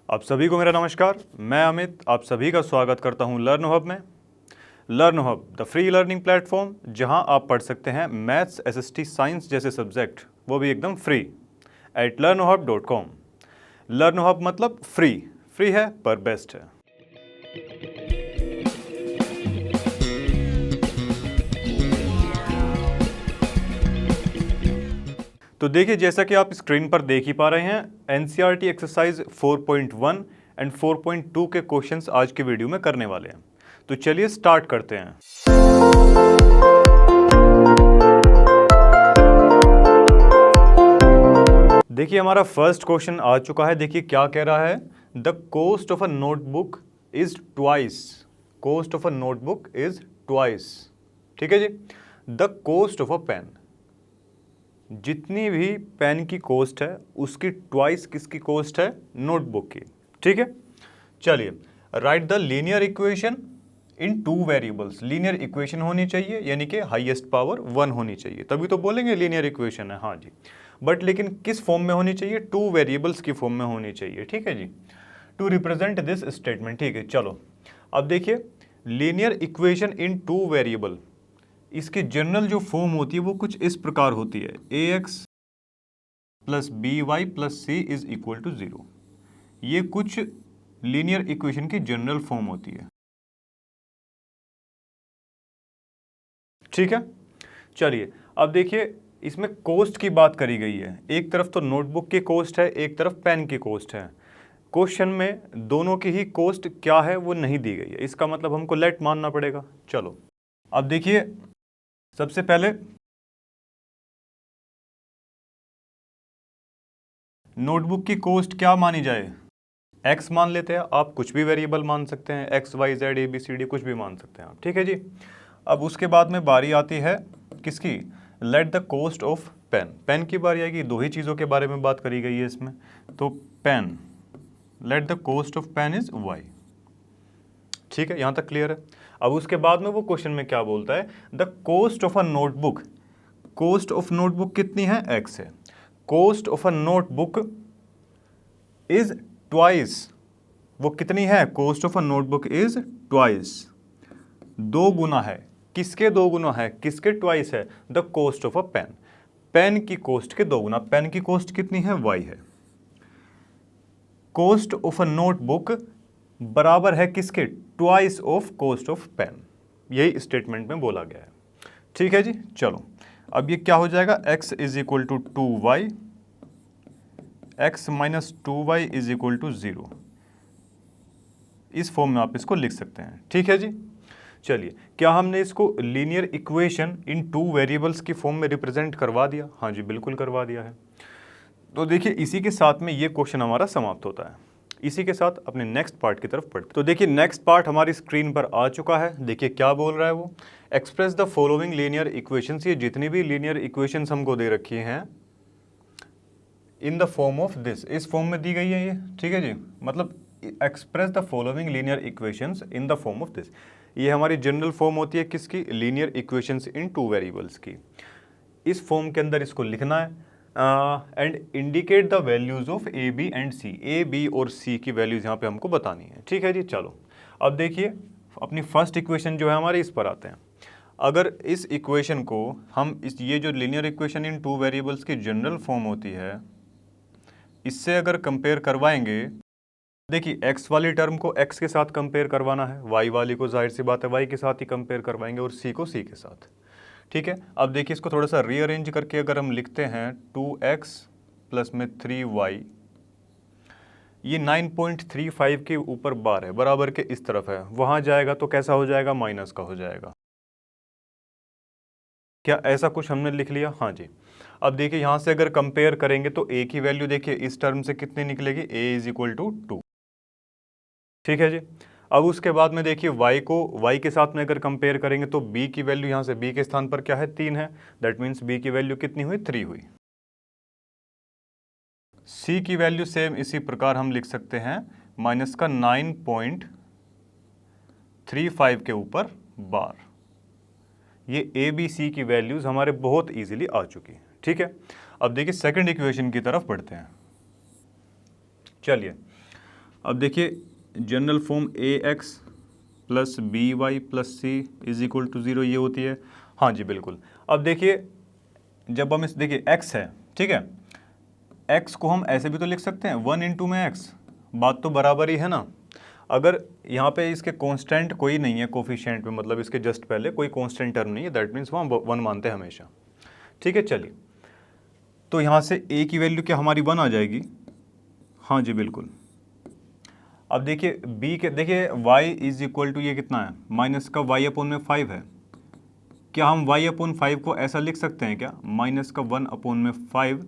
आप सभी को मेरा नमस्कार। मैं अमित आप सभी का स्वागत करता हूं लर्न हब में। Learn hub the free learning platform, जहां आप पढ़ सकते हैं मैथ्स, एसएसटी, साइंस जैसे सब्जेक्ट, वो भी एकदम free at learnhub.com। Learn hub मतलब फ्री है पर बेस्ट है। तो देखिए, जैसा कि आप स्क्रीन पर देख ही पा रहे हैं, एनसीईआरटी एक्सरसाइज 4.1 एंड 4.2 के क्वेश्चंस आज की वीडियो में करने वाले हैं। तो चलिए स्टार्ट करते हैं। देखिए, हमारा फर्स्ट क्वेश्चन आ चुका है। देखिए क्या कह रहा है, the cost of a notebook is twice. Cost of a notebook is twice. ठीक है जी। The cost of a pen, जितनी भी पेन की कॉस्ट है उसकी ट्वाइस किसकी कॉस्ट है, नोटबुक की। ठीक है, चलिए right the linear equation in two variables. Linear equation होनी चाहिए, यानी कि हाईएस्ट पावर 1 होनी चाहिए, तभी तो बोलेंगे लीनियर इक्वेशन है। हाँ जी, बट लेकिन किस फॉर्म में होनी चाहिए, टू वेरिएबल्स की फॉर्म में होनी चाहिए। ठीक है जी, टू रिप्रेजेंट दिस स्टेटमेंट। ठीक है, चलो अब देखिए, linear equation in two variable, इसकी जनरल जो फॉर्म होती है वो कुछ इस प्रकार होती है, ax plus B Y plus C is equal to 0। ये कुछ लीनियर इक्वेशन की जनरल फॉर्म होती है। ठीक है, चलिए अब देखिए, इसमें कॉस्ट की बात करी गई है। एक तरफ तो नोटबुक की कॉस्ट है, एक तरफ पेन की कॉस्ट है। क्वेश्चन में दोनों की ही कॉस्ट क्या है वो नहीं दी गई है, इसका मतलब हमको लेट मानना पड़ेगा। चलो अब देखिए, सबसे पहले नोटबुक की कॉस्ट क्या मानी जाए, एक्स मान लेते हैं। आप कुछ भी वेरिएबल मान सकते हैं, X Y Z A B C D कुछ भी मान सकते हैं आप। ठीक है जी। अब उसके बाद में बारी आती है किसकी, let the cost of pen. Pen की बारी आएगी। दो ही चीज़ों के बारे में बात करी गई है इसमें, तो pen, let the cost of pen is Y. ठीक है, यहाँ तक क्लियर है। अब उसके बाद में वो क्वेश्चन में क्या बोलता है, the cost of a notebook. Cost of notebook कितनी है, एक्स है। Cost of a notebook is twice. वो कितनी है, cost of a notebook is twice. दो गुना है, किसके दो गुना है, किसके ट्वाइस है, the cost of a pen. Pen की कॉस्ट के दो गुना। पेन की कॉस्ट कितनी है, वाई है। कॉस्ट ऑफ अ नोटबुक बराबर है किसके, twice of cost of pen. यही स्टेटमेंट में बोला गया है। ठीक है जी, चलो अब ये क्या हो जाएगा, x is equal to 2y, x minus 2y is equal to 0। इस फॉर्म में आप इसको लिख सकते हैं। ठीक है जी, चलिए क्या हमने इसको linear equation in two variables की फॉर्म में रिप्रेजेंट करवा दिया, हाँ जी बिल्कुल करवा दिया है। तो देखिए, इसी के साथ में ये क्वेश्चन हमारा समाप्त होता है। इसी के साथ अपने नेक्स्ट पार्ट की तरफ पढ़ते। तो देखिए, नेक्स्ट पार्ट हमारी स्क्रीन पर आ चुका है। देखिए क्या बोल रहा है वो, express the following linear equations. ये जितनी भी लीनियर इक्वेशंस हमको दे रखी हैं in the form of this, इस फॉर्म में दी गई है ये। ठीक है जी, मतलब express the following linear equations in the form of this. ये हमारी जनरल फॉर्म होती है किसकी, लीनियर इक्वेशंस इन टू वेरिएबल्स की। इस फॉर्म के अंदर इसको लिखना है and indicate the values of A B and C. A B और सी की वैल्यूज यहाँ पे हमको बतानी है। ठीक है जी, चलो अब देखिए, अपनी फर्स्ट इक्वेशन जो है हमारे, इस पर आते हैं। अगर इस इक्वेशन को हम ये जो linear equation in two variables की जनरल फॉर्म होती है, इससे अगर कंपेयर करवाएंगे, देखिए एक्स वाली टर्म को एक्स के साथ कंपेयर करवाना है, वाई वाली को जाहिर सी बात है वाई के साथ ही कंपेयर करवाएंगे, और सी को सी के साथ। ठीक है, अब देखिए इसको थोड़ा सा रीअरेंज करके अगर हम लिखते हैं, 2x प्लस में 3y, ये 9.35 के ऊपर बार है, बराबर के इस तरफ है, वहाँ जाएगा तो कैसा हो जाएगा, माइनस का हो जाएगा। क्या ऐसा कुछ हमने लिख लिया, हाँ जी। अब देखिए यहाँ से अगर कंपेयर करेंगे तो a की वैल्यू देखिए इस टर्म से कितनी निकलेगी, a इज इक्वल टू 2। ठीक है जी। अब उसके बाद में देखिए y को y के साथ में अगर कंपेयर करेंगे तो b की वैल्यू, यहाँ से b के स्थान पर क्या है, 3 है। दैट मीन्स b की वैल्यू कितनी हुई, 3 हुई। c की वैल्यू सेम इसी प्रकार हम लिख सकते हैं, माइनस का 9.35 के ऊपर बार। ये a b c की वैल्यूज हमारे बहुत इजीली आ चुकी है। ठीक है, अब देखिए सेकंड इक्वेशन की तरफ बढ़ते हैं। चलिए अब देखिए general form A x plus B Y plus C is equal to 0 ये होती है। हाँ जी बिल्कुल। अब देखिए जब हम इस देखिए x है, ठीक है, x को हम ऐसे भी तो लिख सकते हैं 1 इंटू में x, बात तो बराबर ही है ना। अगर यहाँ पे इसके कांस्टेंट कोई नहीं है कोफिशिएंट में, मतलब इसके जस्ट पहले कोई कांस्टेंट टर्म नहीं है, दैट मीन्स वहाँ 1 मानते हैं हमेशा। ठीक है चलिए, तो यहाँ से a की वैल्यू क्या हमारी 1 आ जाएगी। हाँ जी बिल्कुल। अब देखिए b के देखिए y इज इक्वल टू ये कितना है, माइनस का y अपोन में 5 है। क्या हम y अपोन 5 को ऐसा लिख सकते हैं क्या, माइनस का 1 अपोन में 5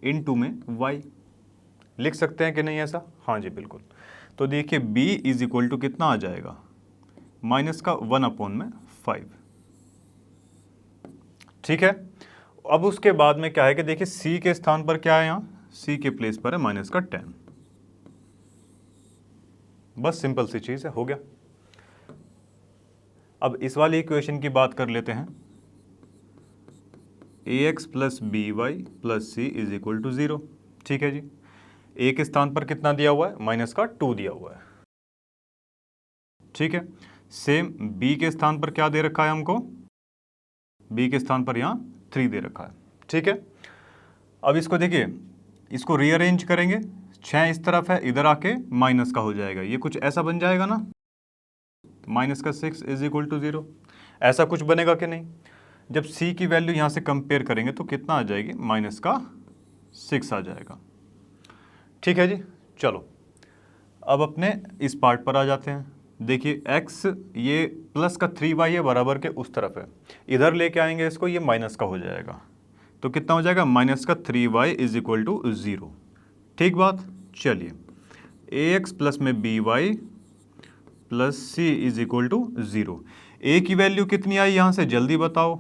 इंटू में y, लिख सकते हैं कि नहीं ऐसा। हाँ जी बिल्कुल। तो देखिए b इज इक्वल टू कितना आ जाएगा, माइनस का 1 अपोन में 5। ठीक है। अब उसके बाद में क्या है कि देखिए c के स्थान पर क्या है, यहाँ c के प्लेस पर है माइनस का 10। बस सिंपल सी चीज़ है, हो गया। अब इस वाली इक्वेशन की बात कर लेते हैं, a x plus B Y plus C is equal to 0। ठीक है जी। ए के स्थान पर कितना दिया हुआ है, माइनस का 2 दिया हुआ है। ठीक है। सेम बी के स्थान पर क्या दे रखा है हमको, बी के स्थान पर यहाँ 3 दे रखा है। ठीक है। अब इसको देखिए, इसको रीअरेंज करेंगे, 6 इस तरफ है, इधर आके माइनस का हो जाएगा, ये कुछ ऐसा बन जाएगा ना, माइनस का 6 इज इक्वल टू 0। ऐसा कुछ बनेगा कि नहीं। जब c की वैल्यू यहाँ से कंपेयर करेंगे तो कितना आ जाएगी, माइनस का 6 आ जाएगा। ठीक है जी। चलो अब अपने इस पार्ट पर आ जाते हैं। देखिए x ये प्लस का 3y है, बराबर के उस तरफ है, इधर लेके आएंगे इसको, ये माइनस का हो जाएगा। तो कितना हो जाएगा, माइनस का 3y इज इक्वल टू 0। ठीक बात। चलिए ax प्लस में by plus C is equal to 0। A की वैल्यू कितनी आई यहाँ से, जल्दी बताओ,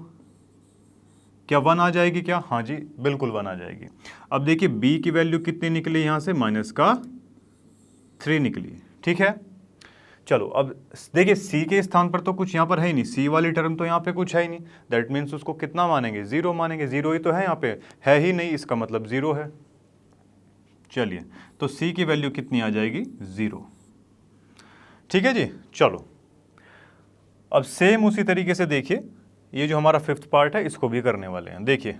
क्या 1 आ जाएगी क्या। हाँ जी बिल्कुल 1 आ जाएगी। अब देखिए b की वैल्यू कितनी निकली यहाँ से, माइनस का 3 निकली। ठीक है। चलो अब देखिए c के स्थान पर तो कुछ यहाँ पर है ही नहीं, c वाली टर्म तो यहाँ पे कुछ है ही नहीं, दैट मीन्स उसको कितना मानेंगे, 0 मानेंगे। 0 ही तो है यहाँ पे, है ही नहीं, इसका मतलब 0 है। चलिए तो c की वैल्यू कितनी आ जाएगी, 0। ठीक है जी। चलो अब सेम उसी तरीके से देखिए, ये जो हमारा 5th पार्ट है इसको भी करने वाले हैं। देखिए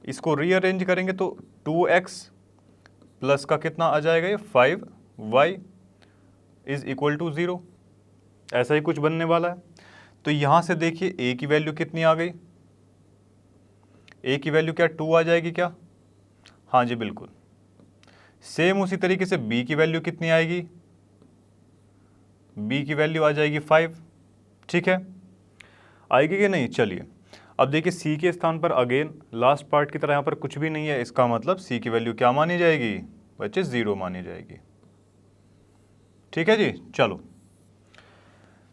इसको रीअरेंज करेंगे तो 2x प्लस का कितना आ जाएगा, ये 5y इज इक्वल टू 0, ऐसा ही कुछ बनने वाला है। तो यहाँ से देखिए a की वैल्यू कितनी आ गई, a की वैल्यू क्या 2 आ जाएगी क्या। हाँ जी बिल्कुल। सेम उसी तरीके से b की वैल्यू कितनी आएगी, b की वैल्यू आ जाएगी 5। ठीक है, आएगी कि नहीं। चलिए अब देखिए c के स्थान पर अगेन लास्ट पार्ट की तरह यहाँ पर कुछ भी नहीं है, इसका मतलब c की वैल्यू क्या मानी जाएगी बच्चे, 0 मानी जाएगी। ठीक है जी। चलो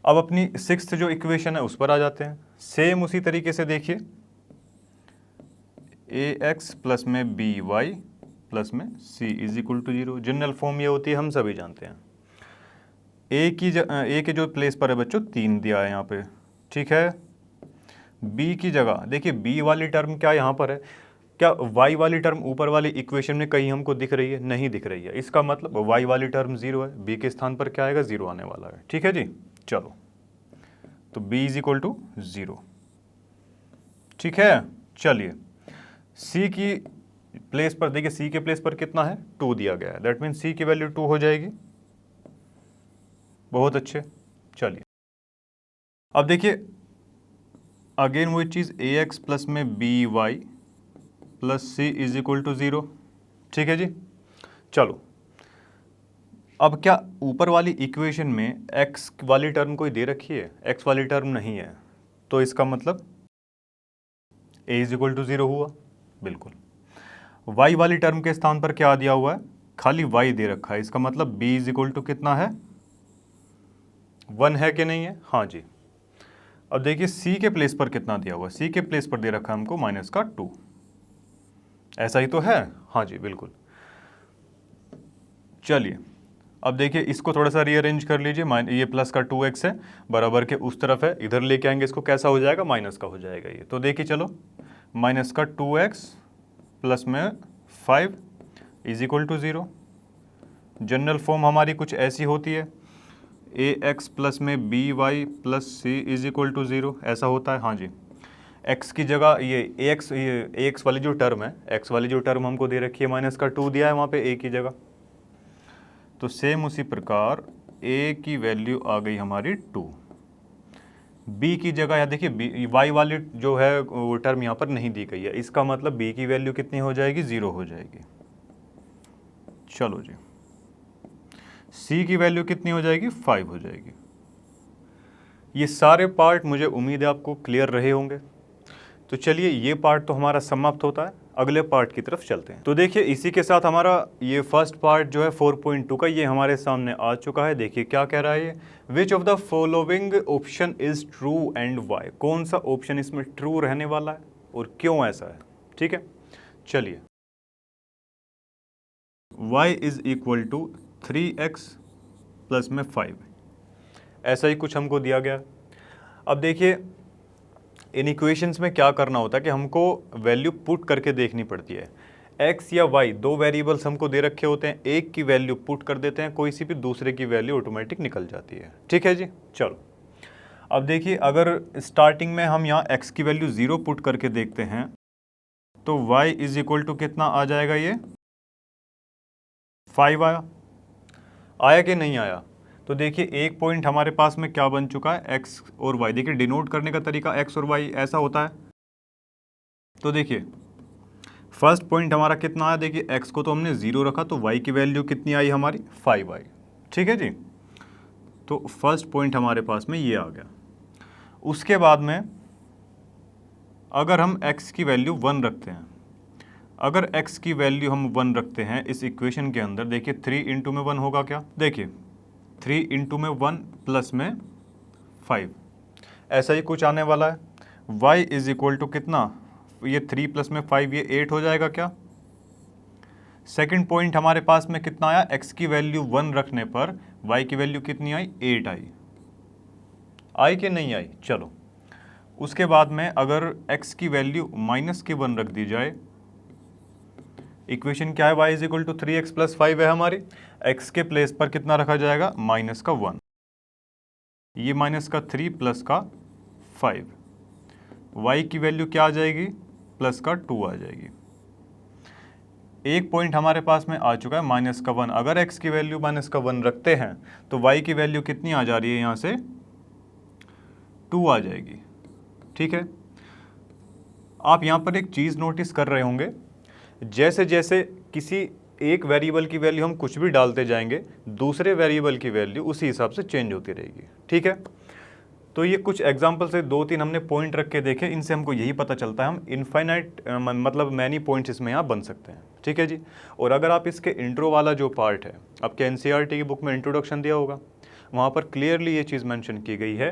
अब अपनी 6th जो इक्वेशन है उस पर आ जाते हैं। सेम उसी तरीके से देखिए, ए एक्स प्लस में बी वाई प्लस में c is equal to 0। General form ये होती है, हम सभी जानते हैं। ए के जो प्लेस पर है बच्चों 3 दिया है यहाँ पे। ठीक है। b की जगह देखिए b वाली टर्म क्या यहाँ पर है, क्या y वाली टर्म ऊपर वाली इक्वेशन में कहीं हमको दिख रही है, नहीं दिख रही है, इसका मतलब y वाली टर्म 0 है, b के स्थान पर क्या आएगा, 0 आने वाला है। ठीक है जी। चलो तो b इज इक्वल टू 0। ठीक है। चलिए c की प्लेस पर देखिए, c के प्लेस पर कितना है, 2 दिया गया है, दैट मीन c की वैल्यू 2 हो जाएगी। बहुत अच्छे। चलिए अब देखिए अगेन वही चीज़, ए एक्स प्लस में B Y plus C is equal to 0। ठीक है जी। चलो अब क्या ऊपर वाली इक्वेशन में x वाली टर्म कोई दे रखी है, x वाली टर्म नहीं है, तो इसका मतलब a इज इक्वल टू 0 हुआ। बिल्कुल। y वाली टर्म के स्थान पर क्या दिया हुआ है, खाली y दे रखा है, इसका मतलब b इज इक्वल टू कितना है, 1 है कि नहीं है। हाँ जी। अब देखिए c के प्लेस पर कितना दिया हुआ है, c के प्लेस पर दे रखा है हमको माइनस का 2, ऐसा ही तो है। हाँ जी बिल्कुल। चलिए अब देखिए इसको थोड़ा सा रीअरेंज कर लीजिए, ये प्लस का 2x है, बराबर के उस तरफ है, इधर लेके आएंगे इसको, कैसा हो जाएगा, माइनस का हो जाएगा ये। तो देखिए चलो, माइनस का 2x प्लस में 5 is equal to 0। General form हमारी कुछ ऐसी होती है, ए एक्स प्लस में B Y plus C is equal to 0, ऐसा होता है। हाँ जी, एक्स की जगह ये ए एक्स वाली जो टर्म है, एक्स वाली जो टर्म हमको दे रखी है माइनस का 2 दिया है वहाँ पे ए की जगह। तो सेम उसी प्रकार ए की वैल्यू आ गई हमारी 2, बी की जगह यहाँ देखिए बी वाई वाली जो है वो टर्म यहाँ पर नहीं दी गई है, इसका मतलब बी की वैल्यू कितनी हो जाएगी, 0 हो जाएगी। चलो जी, सी की वैल्यू कितनी हो जाएगी, 5 हो जाएगी। ये सारे पार्ट मुझे उम्मीद है आपको क्लियर रहे होंगे। तो चलिए ये पार्ट तो हमारा समाप्त होता है, अगले पार्ट की तरफ चलते हैं। तो देखिए इसी के साथ हमारा ये फर्स्ट पार्ट जो है 4.2 का ये हमारे सामने आ चुका है। देखिए क्या कह रहा है ये, which of the following option is true and Y, कौन सा ऑप्शन इसमें ट्रू रहने वाला है और क्यों ऐसा है। ठीक है, चलिए y is equal to 3x plus में 5, ऐसा ही कुछ हमको दिया गया। अब देखिए इन इक्वेशंस में क्या करना होता है कि हमको वैल्यू पुट करके देखनी पड़ती है। x या y दो वेरिएबल्स हमको दे रखे होते हैं, एक की वैल्यू पुट कर देते हैं कोई सी भी, दूसरे की वैल्यू ऑटोमेटिक निकल जाती है। ठीक है जी, चलो अब देखिए अगर स्टार्टिंग में हम यहाँ x की वैल्यू 0 पुट करके देखते हैं तो y इज इक्वल टू कितना आ जाएगा, ये 5 आया कि नहीं आया। तो देखिए एक पॉइंट हमारे पास में क्या बन चुका है, x और y। देखिए डिनोट करने का तरीका x और y ऐसा होता है। तो देखिए फर्स्ट पॉइंट हमारा कितना आया, देखिए x को तो हमने 0 रखा तो y की वैल्यू कितनी आई हमारी, 5 आई। ठीक है जी, तो फर्स्ट पॉइंट हमारे पास में ये आ गया। उसके बाद में अगर हम x की वैल्यू 1 रखते हैं, अगर x की वैल्यू हम 1 रखते हैं इस इक्वेशन के अंदर, देखिए 3 इंटू में 1 होगा क्या, देखिए 3 इंटू में 1 प्लस में 5, ऐसा ही कुछ आने वाला है। y इज इक्वल टू कितना, ये 3 प्लस में 5 ये 8 हो जाएगा क्या। सेकंड पॉइंट हमारे पास में कितना आया, x की वैल्यू 1 रखने पर y की वैल्यू कितनी आई, 8 आई कि नहीं आई। चलो उसके बाद में अगर x की वैल्यू माइनस की 1 रख दी जाए, इक्वेशन क्या है, y is equal to 3x plus 5 है हमारी, x के प्लेस पर कितना रखा जाएगा, माइनस का 1, ये माइनस का 3 प्लस का 5, y की वैल्यू क्या आ जाएगी, प्लस का 2 आ जाएगी। एक पॉइंट हमारे पास में आ चुका है माइनस का 1, अगर x की वैल्यू माइनस का 1 रखते हैं तो y की वैल्यू कितनी आ जा रही है, यहाँ से 2 आ जाएगी। ठीक है, आप यहाँ पर एक चीज़ नोटिस कर रहे होंगे, जैसे जैसे किसी एक वेरिएबल की वैल्यू हम कुछ भी डालते जाएंगे, दूसरे वेरिएबल की वैल्यू उसी हिसाब से चेंज होती रहेगी। ठीक है, तो ये कुछ एग्जांपल से 2-3 हमने पॉइंट रख के देखे, इनसे हमको यही पता चलता है हम इनफाइनाइट मतलब मैनी पॉइंट्स इसमें यहाँ बन सकते हैं। ठीक है जी, और अगर आप इसके इंट्रो वाला जो पार्ट है, आपके एनसीईआरटी की बुक में इंट्रोडक्शन दिया होगा, वहाँ पर क्लियरली ये चीज़ मेंशन की गई है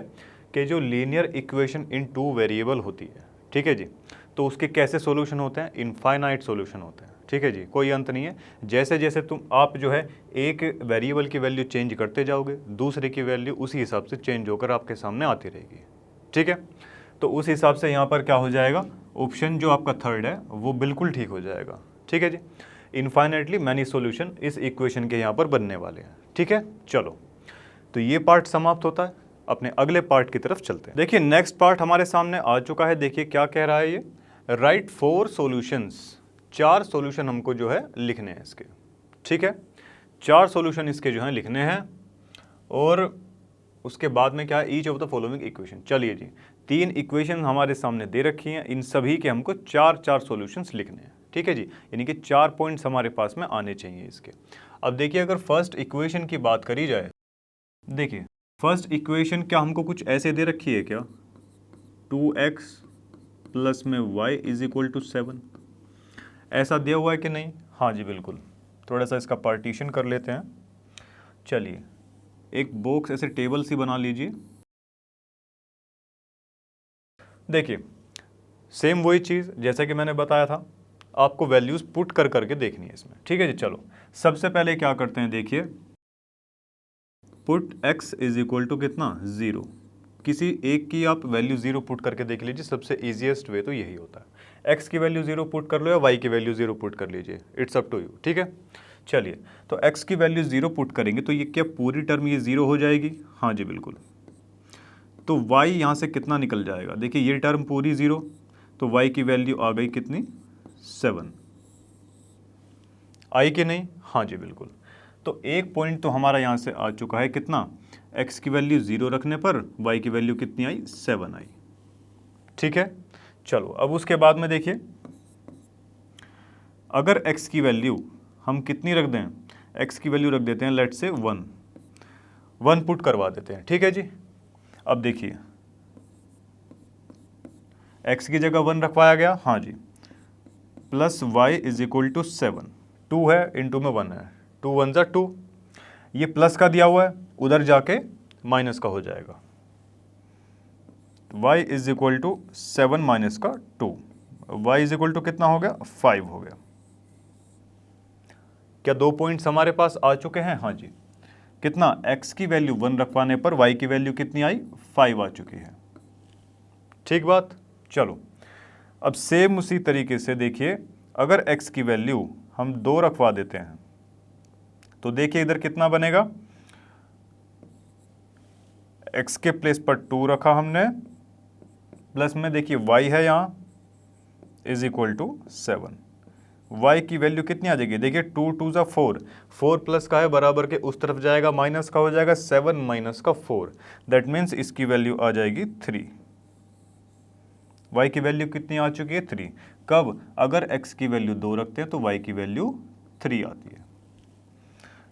कि जो लीनियर इक्वेशन इन 2 वेरिएबल होती है, ठीक है जी, तो उसके कैसे सॉल्यूशन होते हैं, इनफाइनाइट सॉल्यूशन होते हैं। ठीक है जी, कोई अंत नहीं है। जैसे जैसे आप जो है एक वेरिएबल की वैल्यू चेंज करते जाओगे, दूसरे की वैल्यू उसी हिसाब से चेंज होकर आपके सामने आती रहेगी। ठीक है, तो उस हिसाब से यहाँ पर क्या हो जाएगा, ऑप्शन जो आपका थर्ड है वो बिल्कुल ठीक हो जाएगा। ठीक है जी, इनफाइनाइटली मैनी सॉल्यूशन इस इक्वेशन के यहाँ पर बनने वाले हैं। ठीक है, चलो तो ये पार्ट समाप्त होता है, अपने अगले पार्ट की तरफ चलते हैं। देखिए नेक्स्ट पार्ट हमारे सामने आ चुका है। देखिए क्या कह रहा है ये, राइट 4 सॉल्यूशंस, 4 सॉल्यूशन हमको जो है लिखने हैं इसके। ठीक है, 4 सॉल्यूशन इसके जो है लिखने हैं, और उसके बाद में क्या है, each of the following equation. चलिए जी, 3 इक्वेशन हमारे सामने दे रखी हैं, इन सभी के हमको 4 सॉल्यूशंस लिखने हैं। ठीक है जी, यानी कि 4 पॉइंट्स हमारे पास में आने चाहिए इसके। अब देखिए अगर फर्स्ट इक्वेशन की बात करी जाए, देखिए फर्स्ट इक्वेशन क्या हमको कुछ ऐसे दे रखी है क्या, 2x प्लस में y इज इक्वल टू 7, ऐसा दिया हुआ है कि नहीं। हाँ जी बिल्कुल, थोड़ा सा इसका पार्टीशन कर लेते हैं। चलिए एक बॉक्स ऐसे टेबल सी बना लीजिए। देखिए सेम वही चीज़ जैसा कि मैंने बताया था, आपको वैल्यूज़ पुट कर करके देखनी है इसमें। ठीक है जी, चलो सबसे पहले क्या करते हैं, देखिए put x is equal to कितना, 0। किसी एक की आप वैल्यू 0 पुट करके देख लीजिए, सबसे ईजिएस्ट वे तो यही होता है। x की वैल्यू 0 पुट कर लो या y की वैल्यू 0 पुट कर लीजिए, इट्स अप टू यू। ठीक है, चलिए, तो x की वैल्यू 0 पुट करेंगे तो ये क्या पूरी टर्म ये 0 हो जाएगी? हाँ जी बिल्कुल। तो y यहाँ से कितना निकल जाएगा? देखिए ये टर्म पूरी 0, तो y की वैल्यू आ गई कितनी? 7। आई कि नहीं? हाँ जी बिल्कुल। तो एक पॉइंट तो हमारा यहाँ से आ चुका है, कितना? x की वैल्यू 0 रखने पर y की वैल्यू कितनी आई? 7 आई। ठीक है, चलो अब उसके बाद में देखिए, अगर x की वैल्यू हम कितनी रख दें? x की वैल्यू रख देते हैं लेट से 1 पुट करवा देते हैं। ठीक है जी, अब देखिए x की जगह 1 रखवाया गया, हाँ जी, plus y is equal to 7, 2 है इंटू में 1 है, 2 1 जा 2, ये प्लस का दिया हुआ है, उधर जाके माइनस का हो जाएगा, y is equal to 7 minus का 2, y इज इक्वल टू कितना हो गया? 5 हो गया। क्या 2 पॉइंट्स हमारे पास आ चुके हैं? हाँ जी। कितना? x की वैल्यू 1 रखवाने पर y की वैल्यू कितनी आई? 5 आ चुकी है। ठीक बात। चलो अब सेम उसी तरीके से देखिए, अगर x की वैल्यू हम 2 रखवा देते हैं तो देखिए इधर कितना बनेगा? x के प्लेस पर 2 रखा हमने, प्लस में देखिए y है यहाँ इज इक्वल टू 7, y की वैल्यू कितनी आ जाएगी? देखिए 2 2 जा 4, 4 प्लस का है बराबर के उस तरफ जाएगा, माइनस का हो जाएगा, 7 माइनस का 4, दैट मीन्स इसकी वैल्यू आ जाएगी 3। y की वैल्यू कितनी आ चुकी है? 3। कब? अगर x की वैल्यू 2 रखते हैं तो y की वैल्यू 3 आती है।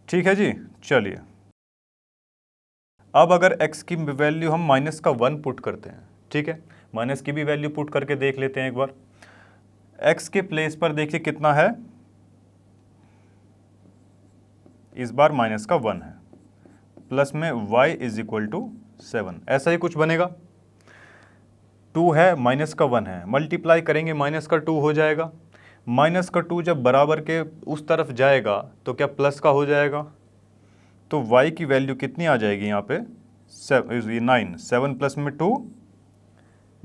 ठीक है जी, चलिए अब अगर x की वैल्यू हम माइनस का 1 पुट करते हैं, ठीक है, माइनस की भी वैल्यू पुट करके देख लेते हैं एक बार। x के प्लेस पर देखिए कितना है, इस बार माइनस का 1 है, प्लस में y इज इक्वल टू 7, ऐसा ही कुछ बनेगा। 2 है, माइनस का 1 है, मल्टीप्लाई करेंगे माइनस का 2 हो जाएगा, माइनस का 2 जब बराबर के उस तरफ जाएगा तो क्या प्लस का हो जाएगा? तो y की वैल्यू कितनी आ जाएगी यहाँ पे? 9, 7 प्लस में 2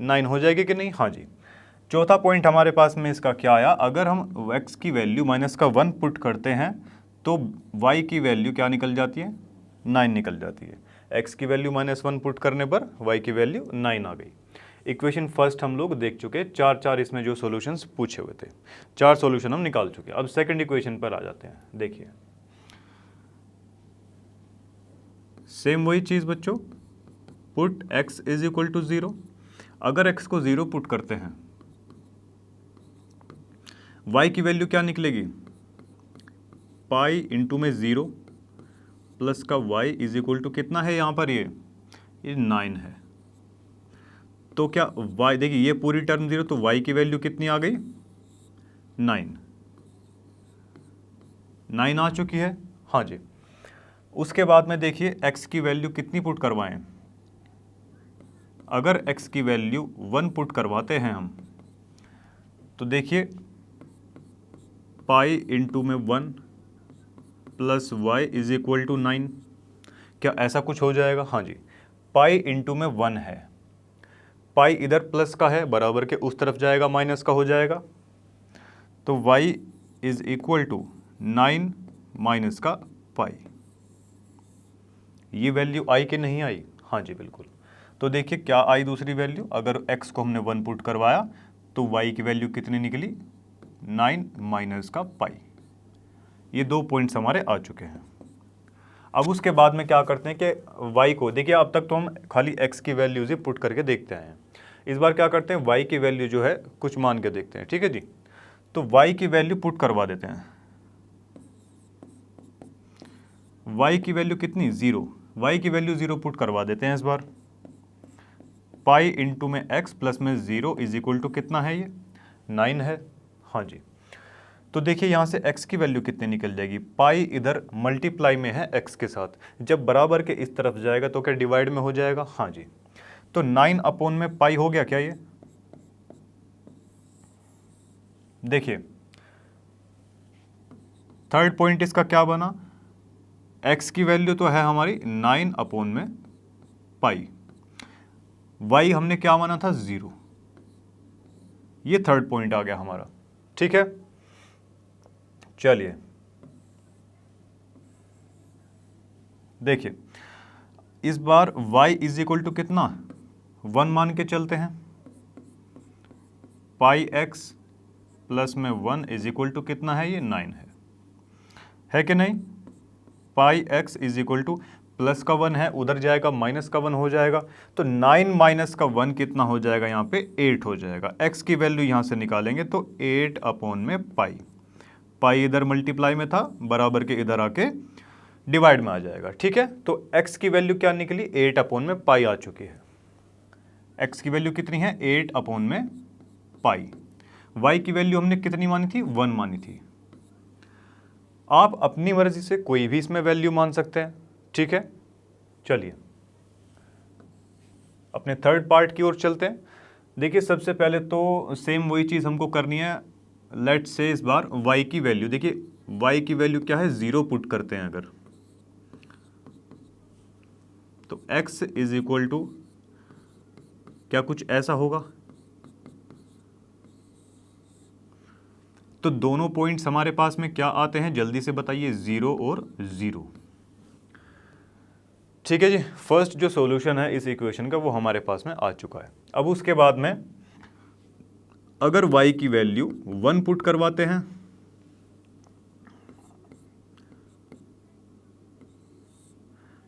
9 हो जाएगी कि नहीं? हाँ जी। चौथा पॉइंट हमारे पास में इसका क्या आया? अगर हम x की वैल्यू माइनस का 1 पुट करते हैं तो y की वैल्यू क्या निकल जाती है? 9 निकल जाती है। x की वैल्यू -1 पुट करने पर y की वैल्यू 9 आ गई। इक्वेशन फर्स्ट हम लोग देख चुके, 4 इसमें जो सॉल्यूशंस पूछे हुए थे, 4 सॉल्यूशन हम निकाल चुके। अब सेकंड इक्वेशन पर आ जाते हैं। देखिए सेम वही चीज़ बच्चों, put x is equal to 0। अगर x को 0 पुट करते हैं, y की वैल्यू क्या निकलेगी? पाई इंटू में 0 प्लस का y इज इक्वल टू कितना है यहाँ पर? ये 9 है। तो क्या y, देखिए ये पूरी टर्म 0, तो y की वैल्यू कितनी आ गई? 9 आ चुकी है। हाँ जी। उसके बाद में देखिए x की वैल्यू कितनी पुट करवाएं? अगर x की वैल्यू 1 पुट करवाते हैं हम, तो देखिए पाई इंटू में 1 plus y is equal to 9, क्या ऐसा कुछ हो जाएगा? हाँ जी। पाई इंटू में 1 है, पाई इधर प्लस का है, बराबर के उस तरफ जाएगा, माइनस का हो जाएगा, तो y is equal to 9 minus का पाई। ये वैल्यू आई कि नहीं आई? हाँ जी बिल्कुल। तो देखिए क्या आई दूसरी वैल्यू? अगर x को हमने 1 पुट करवाया तो y की वैल्यू कितनी निकली? 9 माइनस का पाई। ये 2 पॉइंट्स हमारे आ चुके हैं। अब उसके बाद में क्या करते हैं कि y को, देखिए अब तक तो हम खाली x की वैल्यूज ही पुट करके देखते हैं, इस बार क्या करते हैं y की वैल्यू जो है कुछ मान के देखते हैं। ठीक है जी, तो y की वैल्यू पुट करवा देते हैं। y की वैल्यू कितनी? 0, y की वैल्यू 0 पुट करवा देते हैं इस बार। पाई इंटू में x प्लस में 0 इज इक्वल टू कितना है? ये 9 है। हाँ जी। तो देखिए यहाँ से x की वैल्यू कितनी निकल जाएगी? पाई इधर मल्टीप्लाई में है x के साथ, जब बराबर के इस तरफ जाएगा तो क्या डिवाइड में हो जाएगा? हाँ जी। तो 9 अपॉन में पाई हो गया क्या ये? देखिए थर्ड पॉइंट इसका क्या बना? x की वैल्यू तो है हमारी 9 अपॉन में पाई, y हमने क्या माना था? 0। ये थर्ड पॉइंट आ गया हमारा। ठीक है, चलिए देखिए इस बार y इज इक्वल टू कितना 1 मान के चलते हैं, पाई एक्स प्लस में 1 इज इक्वल टू कितना है, ये 9 है कि नहीं। Pi x is equal to plus का 1 है, उधर जाएगा माइनस का 1 हो जाएगा, तो 9 माइनस का 1 कितना हो जाएगा, यहाँ पे 8 हो जाएगा। x की वैल्यू यहाँ से निकालेंगे तो 8 अपॉन में पाई, पाई इधर मल्टीप्लाई में था, बराबर के इधर आके डिवाइड में आ जाएगा। ठीक है, तो x की वैल्यू क्या निकली, 8 अपॉन में पाई आ चुकी है। x की वैल्यू कितनी है, 8 अपॉन में पाई। y की वैल्यू हमने कितनी मानी थी, 1 मानी थी। आप अपनी मर्जी से कोई भी इसमें वैल्यू मान सकते हैं। ठीक है, चलिए अपने थर्ड पार्ट की ओर चलते हैं। देखिए सबसे पहले तो सेम वही चीज़ हमको करनी है। लेट्स से इस बार y की वैल्यू, देखिए y की वैल्यू क्या है, 0 पुट करते हैं अगर, तो x इज इक्वल टू क्या कुछ ऐसा होगा। तो दोनों पॉइंट्स हमारे पास में क्या आते हैं, जल्दी से बताइए, 0 और 0। ठीक है जी, फर्स्ट जो सॉल्यूशन है इस इक्वेशन का वो हमारे पास में आ चुका है। अब उसके बाद में अगर y की वैल्यू 1 पुट करवाते हैं,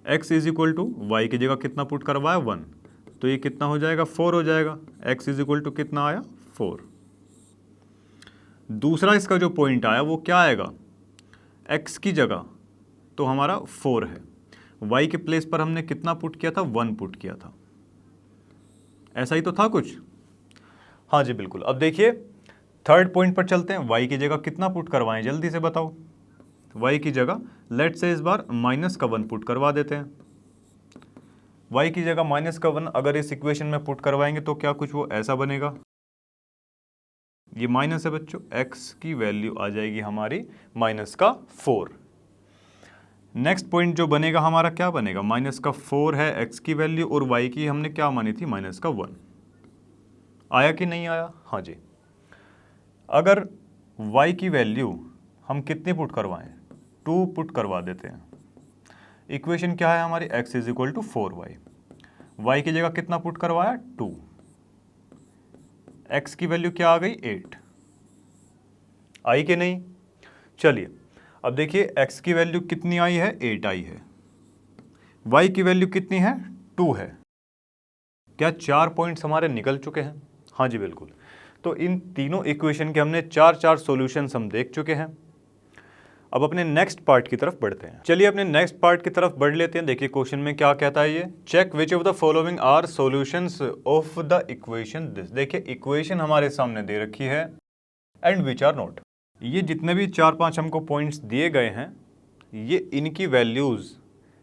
x is equal to Y की जगह कितना पुट करवाया, 1, तो ये कितना हो जाएगा, 4 हो जाएगा। x इज इक्वल टू कितना आया, 4। दूसरा इसका जो पॉइंट आया वो क्या आएगा, x की जगह तो हमारा 4 है, y के प्लेस पर हमने कितना पुट किया था, 1 पुट किया था। ऐसा ही तो था कुछ। हाँ जी बिल्कुल। अब देखिए थर्ड पॉइंट पर चलते हैं, y की जगह कितना पुट करवाएं, जल्दी से बताओ। y की जगह लेट से इस बार माइनस का 1 पुट करवा देते हैं। y की जगह माइनस का 1 अगर इस इक्वेशन में पुट करवाएंगे तो क्या कुछ वो ऐसा बनेगा, ये माइनस है बच्चों, x की वैल्यू आ जाएगी हमारी माइनस का 4। नेक्स्ट पॉइंट जो बनेगा हमारा क्या बनेगा, माइनस का 4 है x की वैल्यू और y की हमने क्या मानी थी, माइनस का 1। आया कि नहीं आया, हाँ जी। अगर y की वैल्यू हम कितनी पुट करवाएं, 2 पुट करवा देते हैं। इक्वेशन क्या है हमारी, x is equal to 4y, y की जगह कितना पुट करवाया, 2, x की वैल्यू क्या आ गई, 8। आई कि नहीं। चलिए अब देखिए x की वैल्यू कितनी आई है, 8 आई है, y की वैल्यू कितनी है, 2 है। क्या 4 पॉइंट्स हमारे निकल चुके हैं, हाँ जी बिल्कुल। तो इन तीनों इक्वेशन के हमने 4 सॉल्यूशंस हम देख चुके हैं। अब अपने नेक्स्ट पार्ट की तरफ बढ़ते हैं। चलिए अपने नेक्स्ट पार्ट की तरफ बढ़ लेते हैं। देखिए क्वेश्चन में क्या कहता है, ये check which of the following are solutions of the equation this. देखिए इक्वेशन हमारे सामने दे रखी है एंड विच आर नॉट। ये जितने भी 4-5 हमको पॉइंट्स दिए गए हैं, ये इनकी वैल्यूज़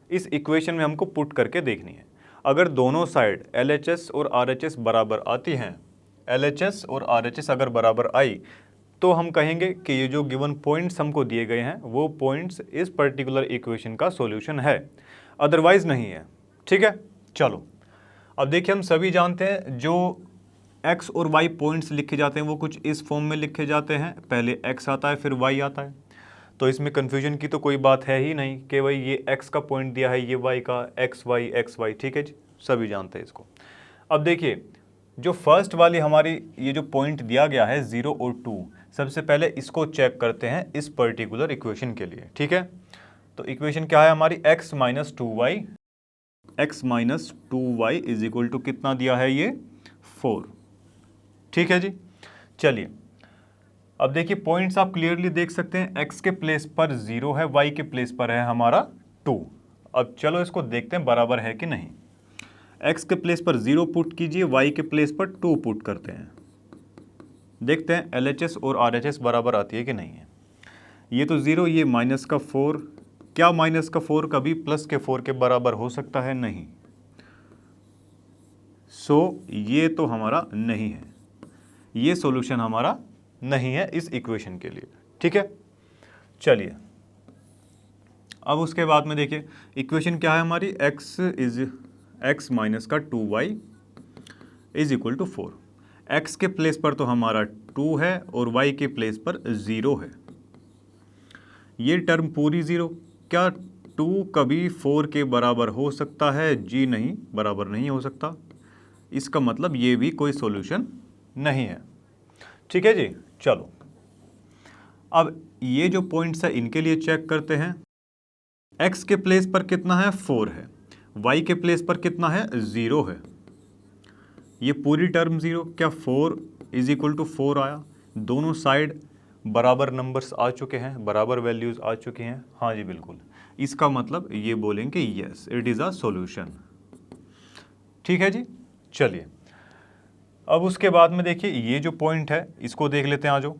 इस इक्वेशन में हमको पुट करके देखनी है। अगर दोनों साइड LHS और RHS बराबर आती हैं, LHS और RHS अगर बराबर आई तो हम कहेंगे कि ये जो गिवन पॉइंट्स हमको दिए गए हैं वो पॉइंट्स इस पर्टिकुलर इक्वेशन का सॉल्यूशन है, अदरवाइज नहीं है। ठीक है, चलो अब देखिए हम सभी जानते हैं जो x और y पॉइंट्स लिखे जाते हैं वो कुछ इस फॉर्म में लिखे जाते हैं, पहले x आता है फिर y आता है। तो इसमें कन्फ्यूजन की तो कोई बात है ही नहीं कि भाई ये x का पॉइंट दिया है, ये y का, x y। ठीक है जी, सभी जानते हैं इसको। अब देखिए जो फर्स्ट वाली हमारी ये जो पॉइंट दिया गया है 0 और 2, सबसे पहले इसको चेक करते हैं इस पर्टिकुलर इक्वेशन के लिए। ठीक है, तो इक्वेशन क्या है हमारी, x minus 2y is equal to कितना दिया है, ये 4। ठीक है जी, चलिए अब देखिए पॉइंट्स आप क्लियरली देख सकते हैं, x के प्लेस पर 0 है, y के प्लेस पर है हमारा 2। अब चलो इसको देखते हैं बराबर है कि नहीं। x के प्लेस पर 0 पुट कीजिए, y के प्लेस पर 2 पुट करते हैं, देखते हैं LHS और RHS बराबर आती है कि नहीं है। ये तो 0, ये माइनस का 4, क्या माइनस का 4 कभी प्लस के 4 के बराबर हो सकता है, नहीं। सो ये तो हमारा नहीं है, ये सॉल्यूशन हमारा नहीं है इस इक्वेशन के लिए। ठीक है, चलिए अब उसके बाद में देखिए इक्वेशन क्या है हमारी, x माइनस का 2y is equal to 4। x के प्लेस पर तो हमारा 2 है और y के प्लेस पर 0 है। ये टर्म पूरी 0, क्या 2 कभी 4 के बराबर हो सकता है? जी नहीं, बराबर नहीं हो सकता। इसका मतलब ये भी कोई सॉल्यूशन नहीं है। ठीक है जी, चलो अब ये जो पॉइंट्स है इनके लिए चेक करते हैं। x के प्लेस पर कितना है? 4 है। y के प्लेस पर कितना है? 0 है। ये पूरी टर्म 0, क्या 4 इज इक्वल टू 4 आया? दोनों साइड बराबर नंबर्स आ चुके हैं, बराबर वैल्यूज आ चुकी हैं। हाँ जी बिल्कुल, इसका मतलब ये बोलेंगे yes it is a solution. ठीक है जी, चलिए अब उसके बाद में देखिए ये जो पॉइंट है इसको देख लेते हैं। आज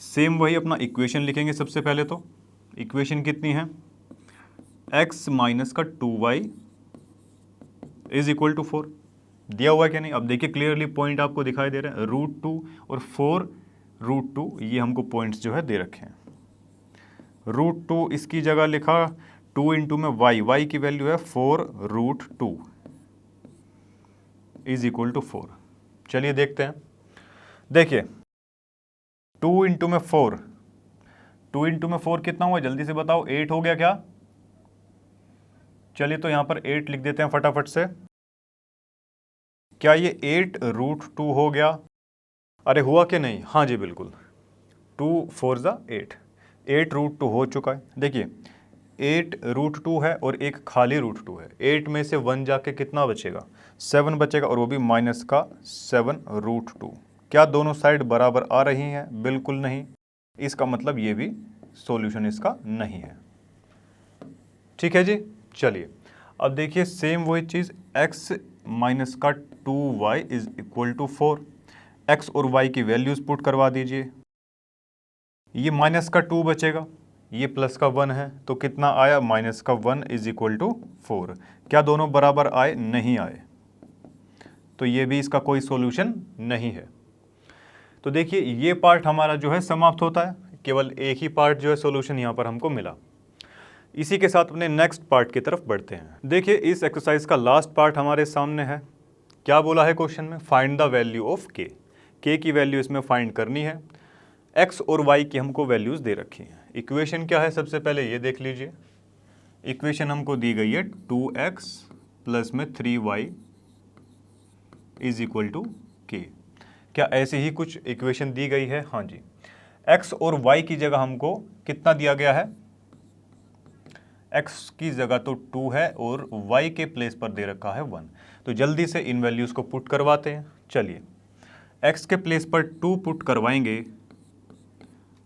सेम वही अपना इक्वेशन लिखेंगे। सबसे पहले तो इक्वेशन कितनी है? x माइनस का 2y इज इक्वल टू 4 दिया हुआ है क्या नहीं? अब देखिए क्लियरली पॉइंट आपको दिखाई दे रहा है, √2 और 4√2 ये हमको पॉइंट्स जो है दे रखे हैं। √2 इसकी जगह लिखा 2 इंटू में y की वैल्यू है 4√2 इज इक्वल टू 4। चलिए देखते हैं। देखिए 2 इंटू में 4, 2 इंटू में 4 कितना हुआ? जल्दी से बताओ, 8 हो गया क्या? चलिए तो यहां पर 8 लिख देते हैं फटाफट से। क्या ये 8√2 हो गया? अरे हुआ कि नहीं? हाँ जी बिल्कुल, 2 4 ज़ा 8, 8√2 हो चुका है। देखिए 8√2 है और एक खाली √2 है। 8 में से 1 जाके कितना बचेगा? 7 बचेगा, और वो भी माइनस का 7√2। क्या दोनों साइड बराबर आ रही हैं? बिल्कुल नहीं। इसका मतलब ये भी सॉल्यूशन इसका नहीं है। ठीक है जी, चलिए अब देखिए सेम वही चीज़, x माइनस का 2y is equal to 4। x और y की वैल्यूज पुट करवा दीजिए। ये माइनस का 2 बचेगा, ये प्लस का 1 है, तो कितना आया? माइनस का 1 इज इक्वल टू 4। क्या दोनों बराबर आए? नहीं आए, तो ये भी इसका कोई सॉल्यूशन नहीं है। तो देखिए ये पार्ट हमारा जो है समाप्त होता है, केवल एक ही पार्ट जो है सॉल्यूशन यहाँ पर हमको मिला। इसी के साथ अपने नेक्स्ट पार्ट की तरफ बढ़ते हैं। देखिए इस एक्सरसाइज का लास्ट पार्ट हमारे सामने है। क्या बोला है क्वेश्चन में? फाइंड द वैल्यू ऑफ के की वैल्यू इसमें फाइंड करनी है। एक्स और वाई की हमको वैल्यूज़ दे रखी हैं। इक्वेशन क्या है? सबसे पहले ये देख लीजिए। इक्वेशन हमको दी गई है 2x प्लस में 3y इज इक्वल टू के। क्या ऐसे ही कुछ इक्वेशन दी गई है? हाँ जी। x और y की जगह हमको कितना दिया गया है? x की जगह तो 2 है और y के प्लेस पर दे रखा है 1। तो जल्दी से इन वैल्यूज़ को पुट करवाते हैं। चलिए x के प्लेस पर 2 पुट करवाएंगे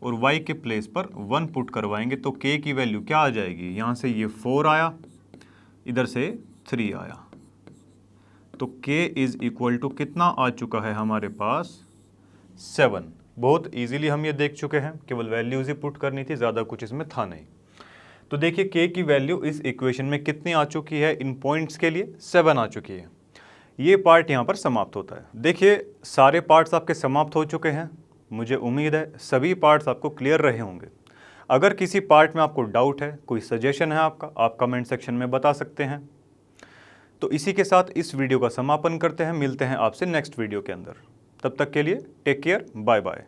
और y के प्लेस पर 1 पुट करवाएंगे, तो k की वैल्यू क्या आ जाएगी? यहाँ से ये 4 आया, इधर से 3 आया, तो k इज इक्वल टू कितना आ चुका है हमारे पास? 7। बहुत इजीली हम ये देख चुके हैं, केवल वैल्यूज़ ही पुट करनी थी, ज़्यादा कुछ इसमें था नहीं। तो देखिए k की वैल्यू इस इक्वेशन में कितनी आ चुकी है? इन पॉइंट्स के लिए 7 आ चुकी है। ये पार्ट यहाँ पर समाप्त होता है। देखिए सारे पार्ट्स आपके समाप्त हो चुके हैं। मुझे उम्मीद है सभी पार्ट्स आपको क्लियर रहे होंगे। अगर किसी पार्ट में आपको डाउट है, कोई सजेशन है आपका, आप कमेंट सेक्शन में बता सकते हैं। तो इसी के साथ इस वीडियो का समापन करते हैं। मिलते हैं आपसे नेक्स्ट वीडियो के अंदर। तब तक के लिए टेक केयर, बाय बाय।